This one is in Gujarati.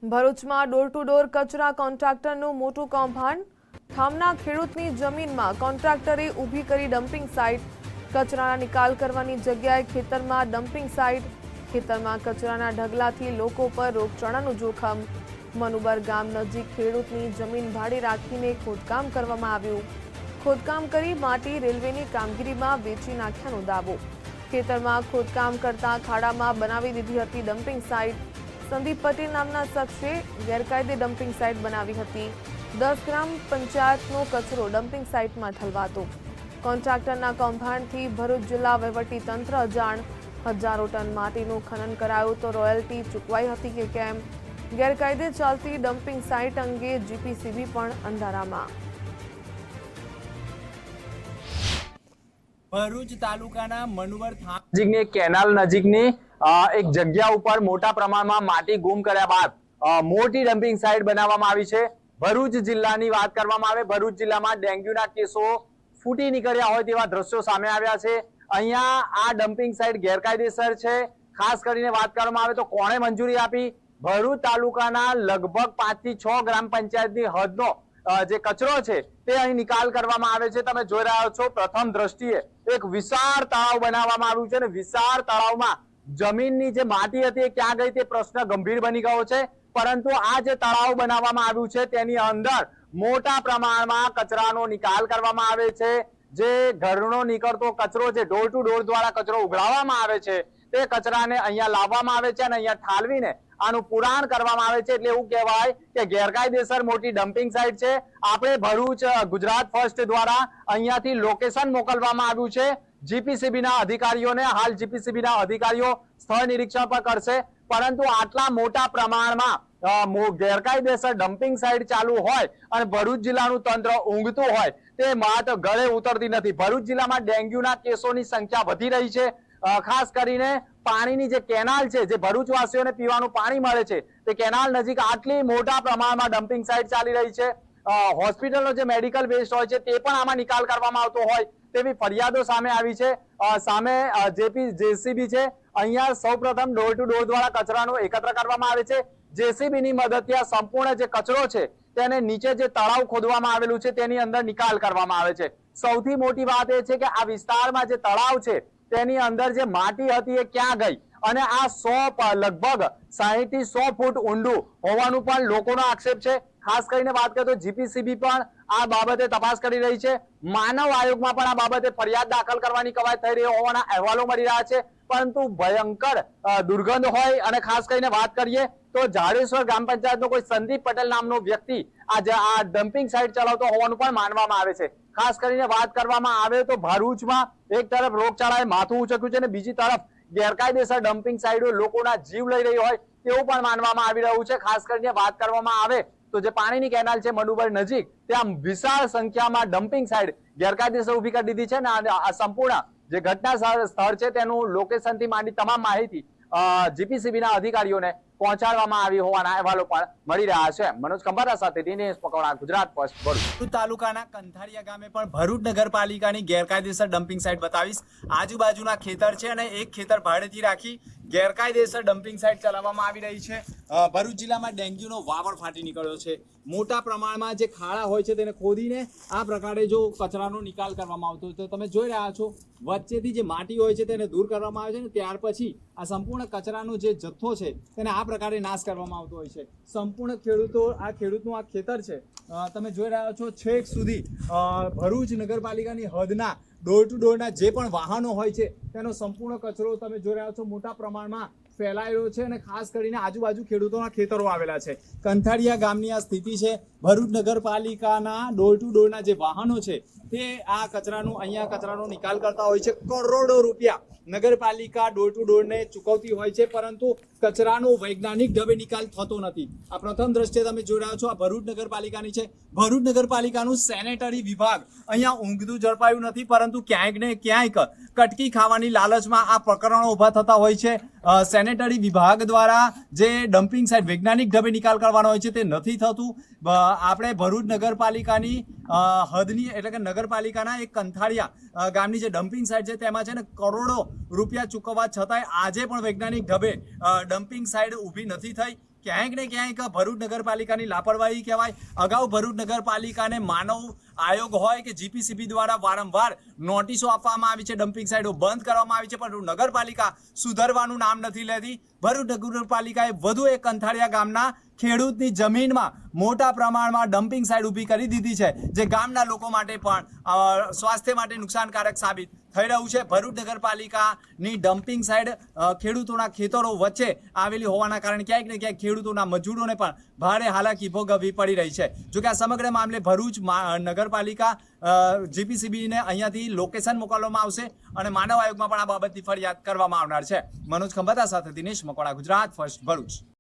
ભરૂચમાં ડોર ટુ ડોર કચરા કોન્ટ્રાક્ટરનું મોટું કૌભાંડ। ઠામના ખેડૂતની જમીનમાં કોન્ટ્રાક્ટરે ઊભી કરી ડમ્પિંગ સાઇટ। કચરાના નિકાલ કરવાની જગ્યાએ ખેતરમાં ડમ્પિંગ સાઇટ। ખેતરમાં કચરાના ઢગલાથી લોકો પર રોગચાળાનું જોખમ। મનુબર ગામ નજીક ખેડૂતની જમીન ભાડે રાખીને ખોદકામ કરવામાં આવ્યું। ખોદકામ કરી માટી રેલવેની કામગીરીમાં વેચી નાખ્યાનો દાવો। ખેતરમાં ખોદકામ કરતા ખાડામાં બનાવી દીધી હતી ડમ્પિંગ સાઇટ। संदीप पटेल नामना शख्से गैरकायदे डम्पिंग साइट बनावी हती। 10 ग्राम पंचायतनो कचरो डम्पिंग साइट में ठलवातो। कॉन्ट्राक्टरना कौभांडथी भरूच जिल्ला वहीवटी तंत्र अजाण। हजारों टन माटीनुं खनन करायुं तो रॉयल्टी चूकवाई हती के केम? गैरकायदे चालती डम्पिंग साइट अंगे जीपीसीबी पण अंधारामां। ભરૂચ તાલુકાના મનુબર નજીકની કેનાલ નજીકની એક જગ્યા ઉપર મોટા પ્રમાણમાં માટી ગુમ કર્યા બાદ મોટી ડમ્પિંગ સાઇટ બનાવવામાં આવી છે। ભરૂચ જિલ્લાની વાત કરવામાં આવે, ભરૂચ જિલ્લામાં ડેન્ગ્યુના કેસો ફૂટી નીકળ્યા હોય તેવા દ્રશ્યો સામે આવ્યા છે। અહીંયા આ ડમ્પિંગ સાઇટ ગેરકાયદેસર છે। ખાસ કરીને વાત કરવામાં આવે તો કોણે મંજૂરી આપી? ભરૂચ તાલુકાના લગભગ 5 થી 6 ગ્રામ પંચાયતની હદનો જે કચરો છે તે અહીં નિકાલ કરવામાં આવે છે। તમે જોઈ રહ્યા છો પ્રથમ દ્રષ્ટિએ એક વિશાળ તળાવ બનાવવામાં આવ્યું છે અને વિશાળ તળાવમાં જમીનની જે માટી હતી એ ક્યાં ગઈ તે પ્રશ્ન ગંભીર બની ગયો છે। પરંતુ આ જે તળાવ બનાવવામાં આવ્યું છે તેની અંદર મોટા પ્રમાણમાં કચરાનો નિકાલ કરવામાં આવે છે। જે ઘરનો નીકળતો કચરો છે, ડોર ટુ ડોર દ્વારા કચરો ઉઘરાવવામાં આવે છે તે કચરાને અહીંયા લાવવામાં આવે છે અને અહીંયા ઠાલવીને આનું પુરાણ કરવામાં આવે છે। એટલે એવું કહેવાય કે ગેરકાયદેસર મોટી ડમ્પિંગ સાઇટ છે। આપણે ભરૂચ ગુજરાત ફર્સ્ટ દ્વારા અહીંયાથી લોકેશન મોકલવામાં આવ્યું છે જીપીસીબી ના અધિકારીઓને। હાલ જીપીસીબી ના અધિકારીઓ સ્થળ નિરીક્ષણ પણ કરશે, પરંતુ આટલા મોટા પ્રમાણમાં ગેરકાયદેસર ડમ્પિંગ સાઇટ ચાલુ હોય અને ભરૂચ જિલ્લાનું તંત્ર ઊંઘતું હોય તે વાત ગળે ઉતરતી નથી। ભરૂચ જિલ્લામાં ડેન્ગ્યુના કેસોની સંખ્યા વધી રહી છે। ખાસ કરીને પાણીની જે કેનાલ છે, જે ભરૂચવાસીઓને પીવાનું પાણી મળે છે, તે કેનાલ નજીક આટલી મોટા પ્રમાણમાં ડમ્પિંગ સાઇટ ચાલી રહી છે। હોસ્પિટલનો જે મેડિકલ વેસ્ટ હોય છે તે પણ આમાં નિકાલ કરવામાં આવતો હોય તેવી ફરિયાદો સામે આવી છે। સામે જેસીબી છે, અહીંયા સૌપ્રથમ ડોર ટુ ડોર દ્વારા કચરાનો એકત્ર કરવામાં આવે છે। જેસીબીની મદદથી આ સંપૂર્ણ જે કચરો છે તેને નીચે જે તળાવ ખોદવામાં આવેલું છે તેની અંદર નિકાલ કરવામાં આવે છે। સૌથી મોટી વાત એ છે કે આ વિસ્તારમાં જે તળાવ છે તેની અંદર જે માટી હતી એ ક્યાં ગઈ અને આ લગભગ 60 થી 100 ફૂટ ઊંડું હોવાનું પણ લોકોનો આક્ષેપ છે। ખાસ કરીને વાત કરીએ તો જીપીસીબી પણ આ બાબતે તપાસ કરી રહી છે। માનવ આયોગમાં પણ આ બાબતે ફરિયાદ દાખલ કરવાની કવાયત થઈ રહી હોવાના અહેવાલો મળી રહ્યા છે। પરંતુ ભયંકર દુર્ગંધ હોય અને ખાસ કરીને વાત કરીએ તો જાડેશ્વર ગ્રામ પંચાયતનો કોઈ સંદીપ પટેલ નામનો વ્યક્તિ આ ડમ્પિંગ સાઇટ ચલાવતો હોવાનું પણ માનવામાં આવે છે। ખાસ કરીને વાત કરવામાં આવે તો ભરૂચમાં એક તરફ રોગચાળાએ માથું ઊંચક્યું છે અને બીજી તરફ ગેરકાયદેસર ડમ્પિંગ સાઇટો લોકોના જીવ લઈ રહી હોય તેવું પણ માનવામાં આવી રહ્યું છે। ખાસ કરીને વાત કરવામાં આવે તો જે પાણીની કેનાલ છે મનુબર નજીક, ત્યાં વિશાળ સંખ્યામાં ડમ્પિંગ સાઇટ ગેરકાયદેસર ઊભી કરી દીધી છે અને આ સંપૂર્ણ જે ઘટના સ્થળ છે તેનું લોકેશનથી માંડી તમામ માહિતી જીપીસીબીના અધિકારીઓને પહોંચાડવામાં આવી હોવાના અહેવાલો પણ મળી રહ્યા છે। મનોજ કંભારા સાથે દિનેશ પકવડા, ગુજરાત ફર્સ્ટ, ભરૂચ। તાલુકાના કંથારિયા ગામે પણ ભરૂચ નગરપાલિકાની ગેરકાયદેસર ડમ્પિંગ સાઇટ બતાવીશ। આજુબાજુના ખેતર છે અને એક ખેતર ભાડેથી રાખી ગેરકાયદેસર ડમ્પિંગ સાઇટ ચલાવવામાં આવી રહી છે। ભરૂચ જિલ્લામાં ડેન્ગ્યુનો વાવડ ફાટી નીકળ્યો છે। મોટા પ્રમાણમાં જે ખાડા હોય છે તેને ખોદીને આ પ્રકારે જો કચરાનો નિકાલ કરવામાં આવતો હોય તો તમે જોઈ રહ્યા છો વચ્ચેથી જે માટી હોય છે તેને દૂર કરવામાં આવે છે અને ત્યાર પછી આ સંપૂર્ણ કચરાનો જે જથ્થો છે તેને આ પ્રકારે નાશ કરવામાં આવતો હોય છે। સંપૂર્ણ ખેડૂતનું આ ખેતર છે, તમે જોઈ રહ્યા છો છેક સુધી ભરૂચ નગરપાલિકાની હદના ડોર ટુ ડોરના જે પણ વાહનો હોય છે તેનો સંપૂર્ણ કચરો તમે જોઈ રહ્યા છો મોટા પ્રમાણમાં ફેલાયેલો છે અને ખાસ કરીને આજુબાજુ ખેડૂતોના ખેતરો આવેલા છે। કંથારિયા ગામની આ સ્થિતિ છે। ભરૂચ નગરપાલિકાના ડોર ટુ ડોરના જે વાહનો છે તે આ અહીંયા કચરાનો નિકાલ કરતા હોય છે। કરોડો રૂપિયા નગરપાલિકા ડોર ટુ ડોરને ચૂકવતી હોય છે, પરંતુ કચરાનો વૈજ્ઞાનિક ઢબે નિકાલ થતો નથી। આ પ્રથમ દ્રષ્ટિએ તમે જોઈ રહ્યા છો આ ભરૂચ નગરપાલિકાની છે। ભરૂચ નગરપાલિકાનું સેનેટરી વિભાગ અહીંયા ઊંઘતું ઝડપાયું નથી, પરંતુ ક્યાંક ને ક્યાંક કટકી ખાવાની લાલચમાં આ પ્રકરણો ઊભા થતા હોય છે। સેનેટરી વિભાગ દ્વારા જે ડમ્પિંગ સાઇટ વૈજ્ઞાનિક ઢબે નિકાલ કરવાનો હોય છે તે નથી થતું। આપણે ભરૂચ નગરપાલિકાની હદની એટલે કે નગરપાલિકાના એક કંથારિયા ગામની જે ડમ્પિંગ સાઇટ છે તેમાં છે ને કરોડો રૂપિયા ચૂકવવા છતાંય આજે પણ વૈજ્ઞાનિક ઢબે ડમ્પિંગ સાઇટ ઊભી નથી થઈ। ક્યાંક ને ક્યાંક ભરૂચ નગરપાલિકાની લાપરવાહી કહેવાય. અગાઉ ભરૂચ નગરપાલિકાને માનવ આયોગ હોય કે જીપીસીબી દ્વારા વારંવાર નોટિસો આપવામાં આવી છે, ડમ્પિંગ સાઇટો બંધ કરવામાં આવી છે, પરંતુ નગરપાલિકા સુધરવાનું નામ નથી લેતી. ભરૂચ નગરપાલિકાએ વધુ એક કંથાળિયા ગામના ખેડૂતની જમીનમાં મોટા પ્રમાણમાં ડમ્પિંગ સાઇટ ઊભી કરી દીધી છે, જે ગામના લોકો માટે પણ સ્વાસ્થ્ય માટે નુકસાનકારક સાબિત થઈ રહ્યું છે. ભરૂચ નગરપાલિકાની ડમ્પિંગ સાઇટ ખેડૂતોના ખેતરો વચ્ચે આવેલી હોવાના કારણે ક્યાંક ને ક્યાંક ખેડૂતોના મજૂરોને પણ ભારે હાલાકી ભોગવવી પડી રહી છે. જોકે આ સમગ્ર મામલે ભરૂચ નગરપાલિકા જીપીસીબીને અહીંયાથી લોકેશન મોકલવામાં આવશે અને માનવ આયોગમાં પણ આ બાબતની ફરિયાદ કરવામાં આવનાર છે. મનોજ ખંભાતા સાથે દિનેશ મકવાણા, ગુજરાત ફર્સ્ટ, ભરૂચ.